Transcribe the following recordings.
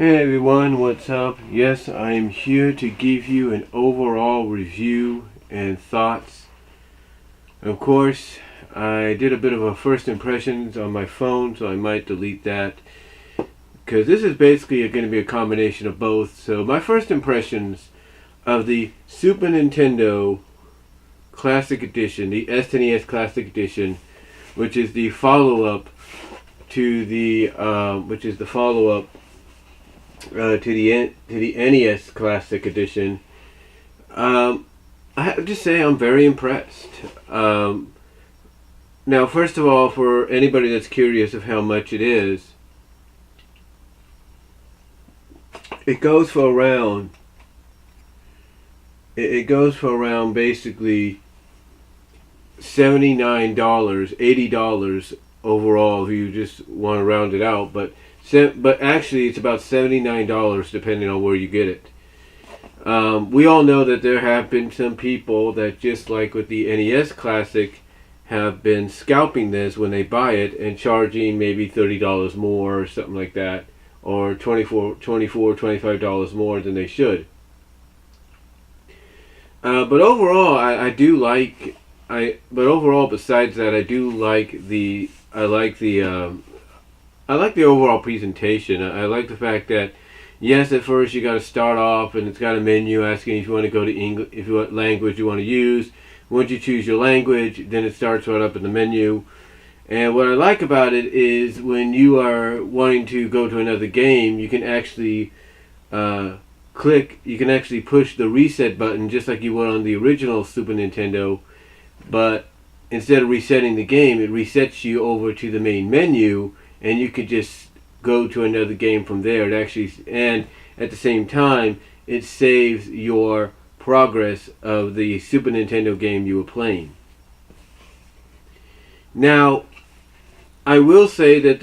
Hey everyone, what's up? Yes, I am here to give you an overall review and thoughts. Of course, I did a bit of a first impressions on my phone, so I might delete that because this is basically going to be a combination of both. So my first impressions of the Super Nintendo Classic Edition, the SNES Classic Edition, which is the follow-up to the NES Classic Edition. I have to say I'm very impressed. Now, first of all, for anybody that's curious of how much it is, it goes for around. It goes for around basically $79, $80 overall if you just want to round it out, but actually it's about $79 depending on where you get it. We all know that there have been some people that, just like with the NES Classic, have been scalping this when they buy it and charging maybe $30 more or something like that, or $25 more than they should. But overall, besides that, I like the overall presentation. I like the fact that, yes, at first you got to start off and it's got a menu asking if you want to go to English, what language you want to use. Once you choose your language, then it starts right up in the menu. And what I like about it is when you are wanting to go to another game, you can actually push the reset button just like you would on the original Super Nintendo, but instead of resetting the game, it resets you over to the main menu, and you could just go to another game from there. And at the same time, it saves your progress of the Super Nintendo game you were playing. Now, I will say that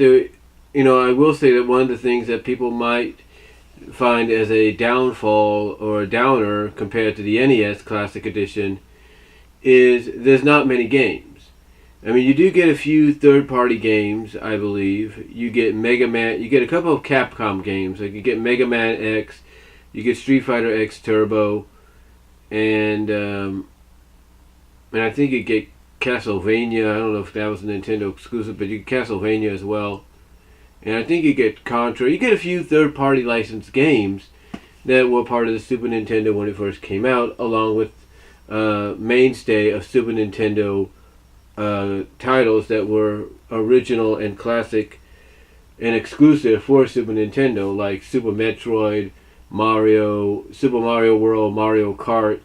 one of the things that people might find as a downfall or a downer compared to the NES Classic Edition is there's not many games. I mean, you do get a few third-party games, I believe. You get Mega Man. You get a couple of Capcom games. Like you get Mega Man X, you get Street Fighter X Turbo, and I think you get Castlevania. I don't know if that was a Nintendo exclusive, but you get Castlevania as well. And I think you get Contra. You get a few third-party licensed games that were part of the Super Nintendo when it first came out, along with mainstay of Super Nintendo titles that were original and classic and exclusive for Super Nintendo, like Super Metroid, Mario, Super Mario World, Mario Kart,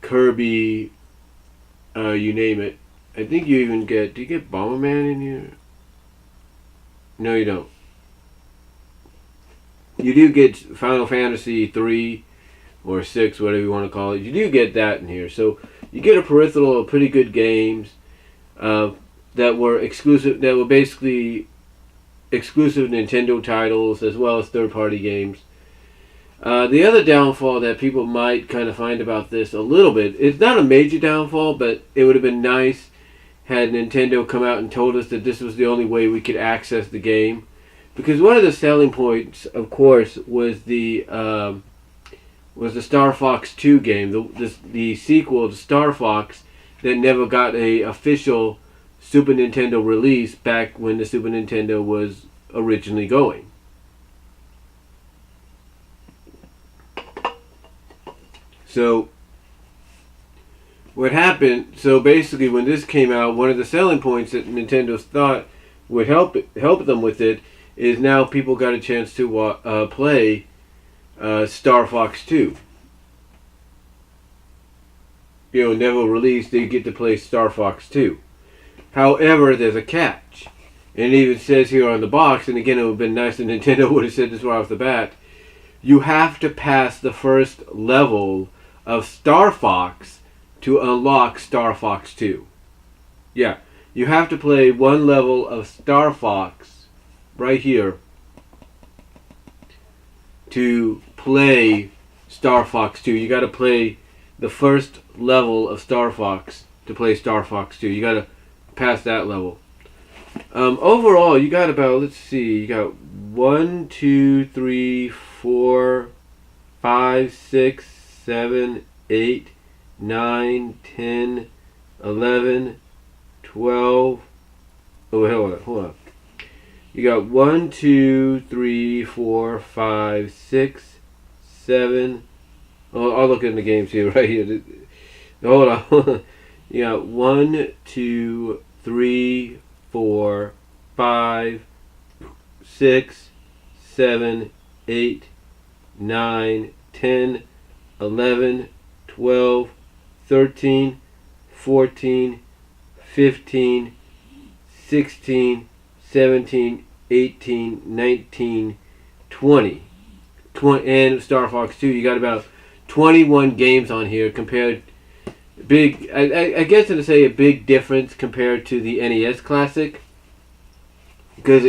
Kirby, you name it. I think you even get, do you get Bomberman in here? No, you don't. You do get Final Fantasy 3 or 6, whatever you want to call it. You do get that in here. So you get a peripheral of pretty good games that were exclusive, that were basically exclusive Nintendo titles as well as third-party games. The other downfall that people might kind of find about this a little bit, it's not a major downfall, but it would have been nice had Nintendo come out and told us that this was the only way we could access the game. Because one of the selling points, of course, was the Star Fox 2 game, the sequel to Star Fox that never got a official Super Nintendo release back when the Super Nintendo was originally going. So what happened, so basically when this came out, one of the selling points that Nintendo thought would help them with it is now people got a chance to play Star Fox 2. Never released, they get to play Star Fox 2. However, there's a catch. And it even says here on the box, and again, it would have been nice if Nintendo would have said this right off the bat, you have to pass the first level of Star Fox to unlock Star Fox 2. Yeah, you have to play one level of Star Fox right here to play Star Fox 2. You got to play the first level of Star Fox to play Star Fox 2. You got to pass that level. Overall, you got about, let's see, you got 1, 2, 3, 4, 5, 6, 7, 8, 9, 10, 11, 12. Oh, hold on. You got 1, 2, 3, 4, 5, 6, 7. Oh, I'll look in the games here, right here. Hold on. You got 1, 2, 3, 4, 5, 6, 7, 8, 9, 10, 11, 12, 13, 14, 15, 16, 17, 18, 19, 20. And Star Fox 2. You got about 21 games on here compared. Big, I guess to say a big difference compared to the NES Classic, because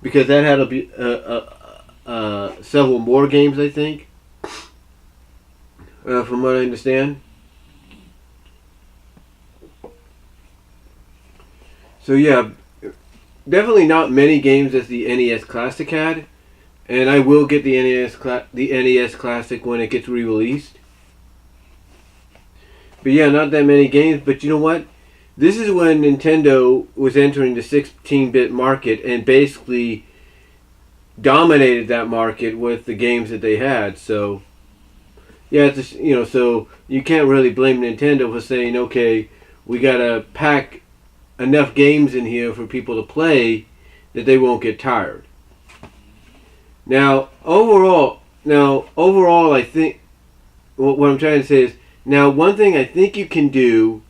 that had several more games, I think, from what I understand. So yeah, definitely not many games as the NES Classic had, and I will get the NES Classic when it gets re-released. But yeah, not that many games. But you know what? This is when Nintendo was entering the 16-bit market and basically dominated that market with the games that they had. So yeah, it's just, so you can't really blame Nintendo for saying, okay, we gotta pack enough games in here for people to play that they won't get tired. Now overall, I think what I'm trying to say is. Now, one thing I think you can do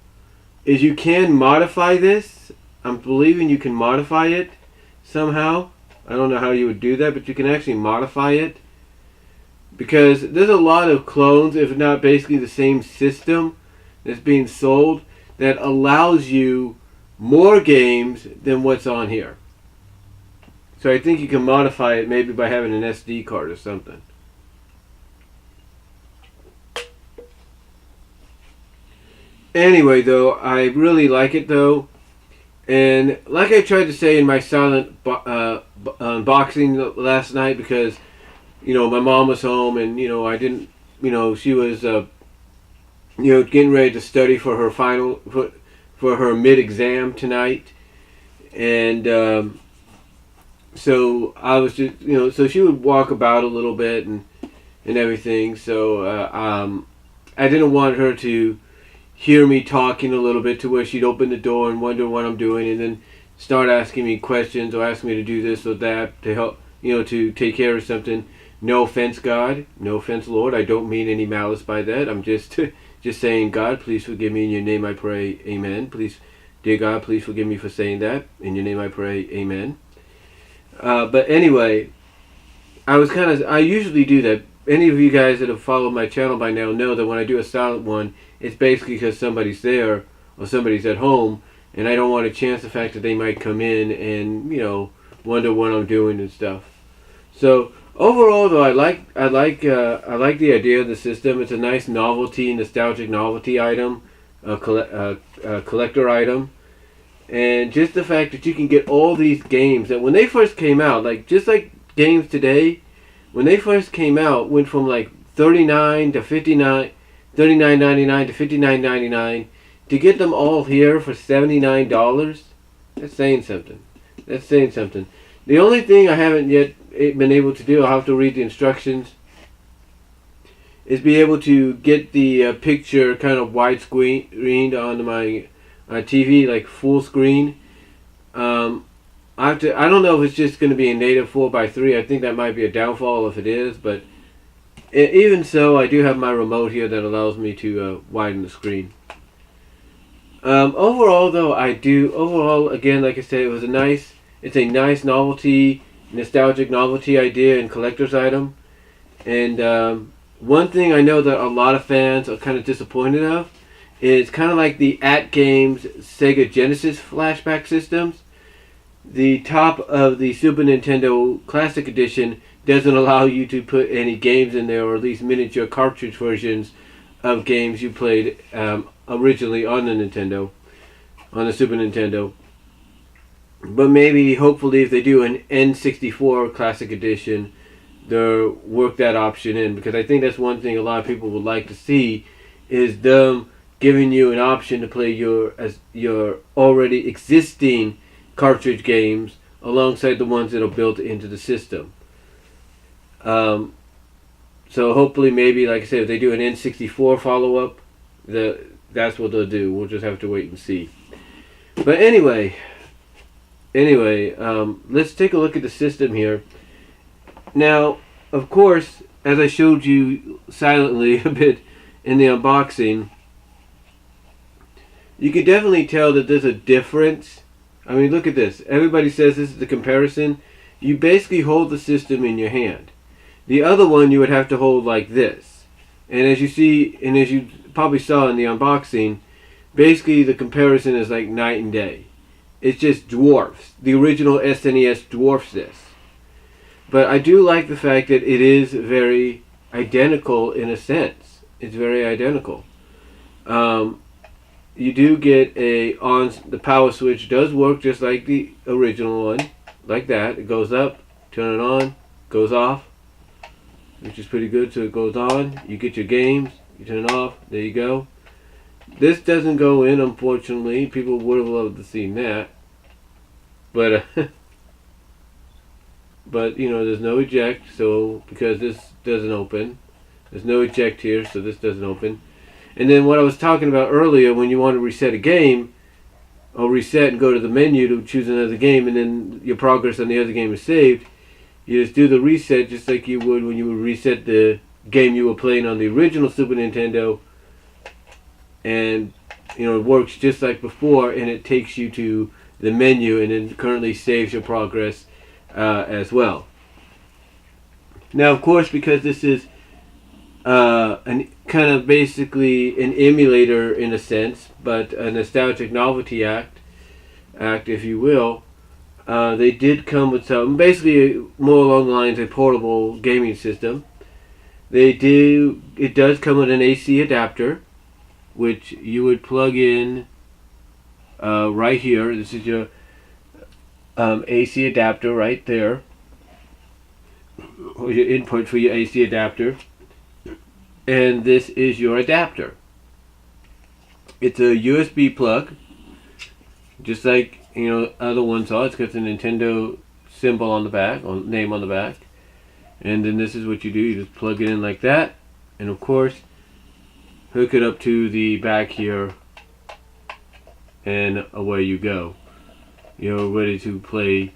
is you can modify this. I'm believing you can modify it somehow. I don't know how you would do that, but you can actually modify it. Because there's a lot of clones, if not basically the same system that's being sold, that allows you more games than what's on here. So I think you can modify it maybe by having an SD card or something. Anyway, though, I really like it, though. And like I tried to say in my silent unboxing last night, because, my mom was home and, I didn't, she was, getting ready to study for her for her mid-exam tonight. And so I was just, so she would walk about a little bit and everything. So I didn't want her to hear me talking a little bit to where she'd open the door and wonder what I'm doing and then start asking me questions or ask me to do this or that to help, to take care of something. No offense, God. No offense, Lord. I don't mean any malice by that. I'm just saying, God, please forgive me. In your name I pray, amen. Please, dear God, please forgive me for saying that. In your name I pray, amen. But anyway, I usually do that. Any of you guys that have followed my channel by now know that when I do a silent one, it's basically because somebody's there or somebody's at home, and I don't want to chance the fact that they might come in and wonder what I'm doing and stuff. So overall, though, I like the idea of the system. It's a nice novelty, nostalgic novelty item, a collector item, and just the fact that you can get all these games that when they first came out, just like games today. When they first came out, went from like $39 to $59, $39.99 to $59.99 to get them all here for $79. That's saying something. The only thing I haven't yet been able to do, I'll have to read the instructions, is be able to get the picture kind of widescreened onto my TV, like full screen. I don't know if it's just going to be a native 4:3. I think that might be a downfall if it is, but even so, I do have my remote here that allows me to widen the screen. Overall, though, again, like I said, it's a nice novelty, nostalgic novelty idea and collector's item. And one thing I know that a lot of fans are kind of disappointed of is kind of like the AtGames Sega Genesis flashback systems. The top of the Super Nintendo Classic Edition doesn't allow you to put any games in there, or at least miniature cartridge versions of games you played originally on the Super Nintendo. But maybe, hopefully, if they do an N64 Classic Edition, they'll work that option in, because I think that's one thing a lot of people would like to see, is them giving you an option to play your already existing cartridge games alongside the ones that are built into the system. So hopefully, maybe, like I said, if they do an N64 follow-up, that's what they'll do. We'll just have to wait and see. But anyway, let's take a look at the system here. Now, of course, as I showed you silently a bit in the unboxing, you can definitely tell that there's a difference. I mean, look at this. Everybody says this is the comparison. You basically hold the system in your hand. The other one you would have to hold like this. And as you see, and as you probably saw in the unboxing, basically the comparison is like night and day. It just dwarfs. The original SNES dwarfs this. But I do like the fact that it is very identical in a sense. It's very identical. You do get the power switch does work just like the original one. Like that. It goes up, turn it on, goes off, which is pretty good. So it goes on, you get your games, you turn it off, there you go. This doesn't go in, unfortunately. People would have loved to see that. But but you know, there's no eject, so because this doesn't open, there's no eject here, so this doesn't open. And then what I was talking about earlier, when you want to reset a game, or reset and go to the menu to choose another game, and then your progress on the other game is saved, you just do the reset just like you would when you would reset the game you were playing on the original Super Nintendo, and you know, it works just like before, and it takes you to the menu and then currently saves your progress as well. Now, of course, because this is an kind of basically an emulator in a sense, but a nostalgic novelty act, if you will, they did come with something basically more along the lines of a portable gaming system. It does come with an AC adapter, which you would plug in right here. This is your AC adapter right there, or your input for your AC adapter, and this is your adapter. It's a USB plug, just like you know other ones are. It's got the Nintendo symbol on the back, or name on the back, and then this is what you do. You just plug it in like that, and of course hook it up to the back here, and away you go. You're ready to play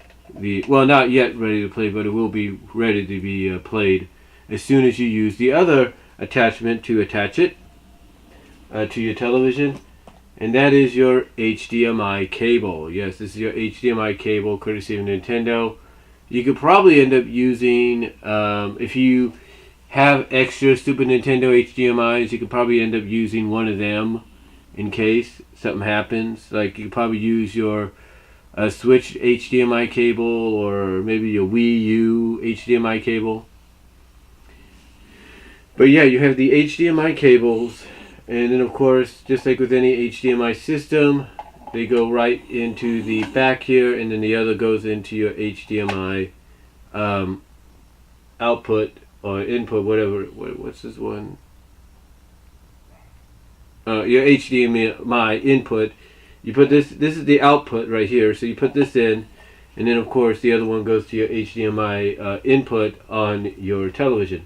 well, not yet ready to play, but it will be ready to be played as soon as you use the other attachment to attach it to your television, and that is your HDMI cable. Yes, this is your HDMI cable, courtesy of Nintendo. You could probably end up using, if you have extra Super Nintendo HDMIs, you could probably end up using one of them in case something happens. Like you could probably use your switched HDMI cable, or maybe your Wii U HDMI cable. But yeah, you have the HDMI cables, and then of course, just like with any HDMI system, they go right into the back here, and then the other goes into your HDMI output or input, whatever. What's this one? Your HDMI input. You put this is the output right here, so you put this in, and then of course the other one goes to your HDMI input on your television.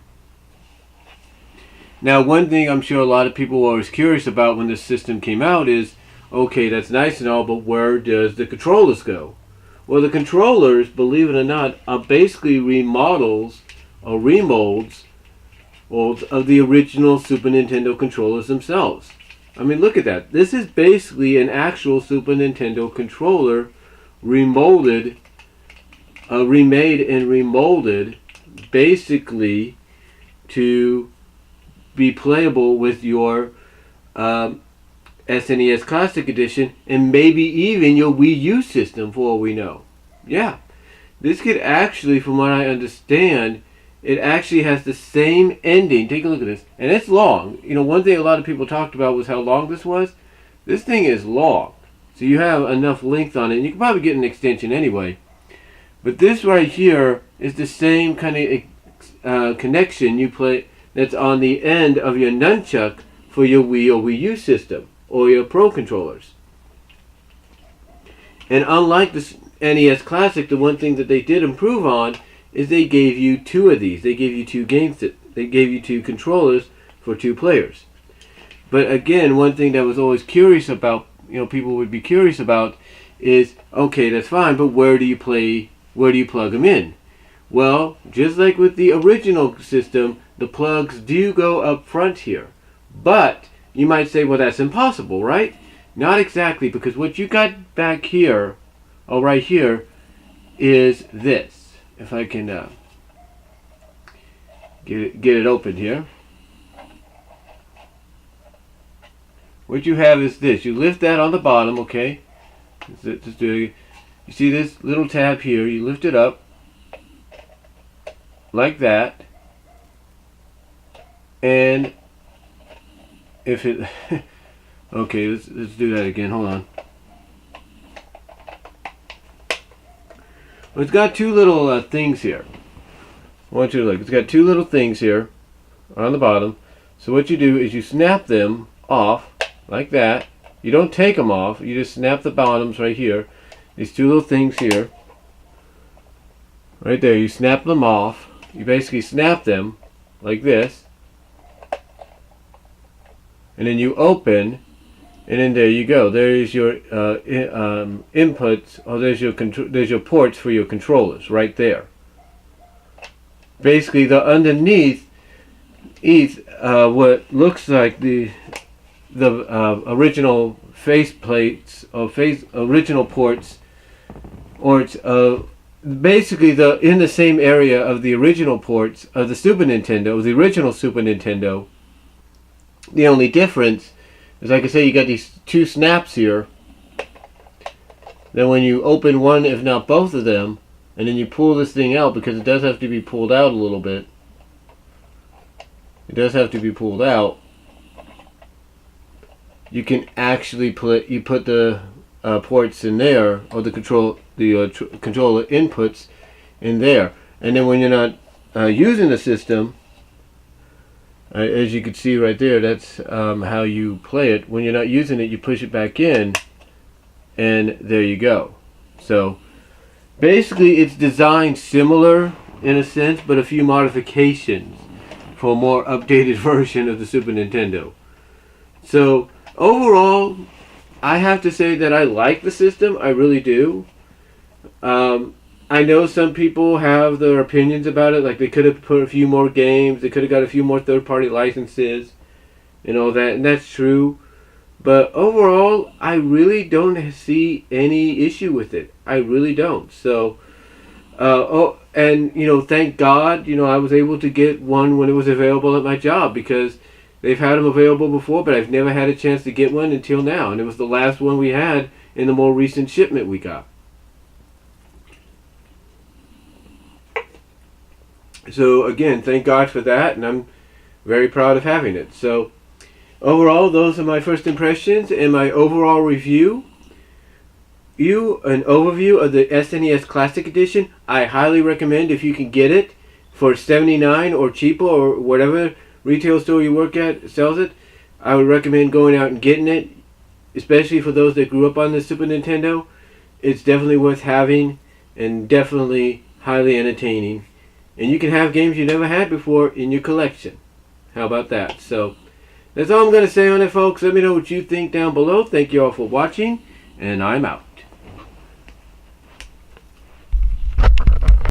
Now, one thing I'm sure a lot of people were always curious about when this system came out is, okay, that's nice and all, but where does the controllers go? Well, the controllers, believe it or not, are basically remodels or remolds of the original Super Nintendo controllers themselves. I mean, look at that. This is basically an actual Super Nintendo controller remade and remolded basically to be playable with your SNES Classic Edition, and maybe even your Wii U system, for all we know. Yeah, this could actually, from what I understand, it actually has the same ending. Take a look at this, and it's long. You know, one thing a lot of people talked about was how long this was. This thing is long. So you have enough length on it, and you can probably get an extension anyway. But this right here is the same kind of connection you play that's on the end of your nunchuck for your Wii or Wii U system or your Pro controllers. And unlike the NES Classic, the one thing that they did improve on is they gave you two of these. They gave you two they gave you two controllers for two players. But again, one thing that was always curious about, people would be curious about is, okay, that's fine, but where do you plug them in? Well, just like with the original system, the plugs do go up front here. But you might say, well, that's impossible, right? Not exactly, because what you got back here, right here, is this. If I can get it open here. What you have is this. You lift that on the bottom, okay? You see this little tab here. You lift it up like that. And if it... okay, let's do that again. Hold on. Well, it's got two little things here. I want you to look. It's got two little things here on the bottom. So what you do is you snap them off like that. You don't take them off. You just snap the bottoms right here. These two little things here. Right there. You snap them off. You basically snap them like this. And then you open. And then there you go. There's your inputs. Oh, there's your ports for your controllers right there. Basically, the underneath what looks like the original faceplates or original ports, or it's basically in the same area of the original ports of the Super Nintendo, the original Super Nintendo. The only difference is, like I say, you got these two snaps here. Then when you open one, if not both of them, and then you pull this thing out, because it does have to be pulled out a little bit. It does have to be pulled out. You can actually put the ports in there, or the controller inputs in there. And then when you're not using the system, as you can see right there, that's how you play it. When you're not using it, you push it back in, and there you go. So basically, it's designed similar in a sense, but a few modifications for a more updated version of the Super Nintendo. So overall, I have to say that I like the system. I really do. I know some people have their opinions about it, like they could have put a few more games, they could have got a few more third-party licenses, and all that, and that's true. But overall, I really don't see any issue with it. I really don't. So, and thank God, I was able to get one when it was available at my job, because they've had them available before, but I've never had a chance to get one until now, and it was the last one we had in the more recent shipment we got. So again, thank God for that, and I'm very proud of having it. So overall, those are my first impressions and my overall review. An overview of the SNES Classic Edition. I highly recommend, if you can get it for $79 or cheaper, or whatever retail store you work at sells it. I would recommend going out and getting it, especially for those that grew up on the Super Nintendo. It's definitely worth having, and definitely highly entertaining. And you can have games you never had before in your collection. How about that? So that's all I'm going to say on it, folks. Let me know what you think down below. Thank you all for watching, and I'm out.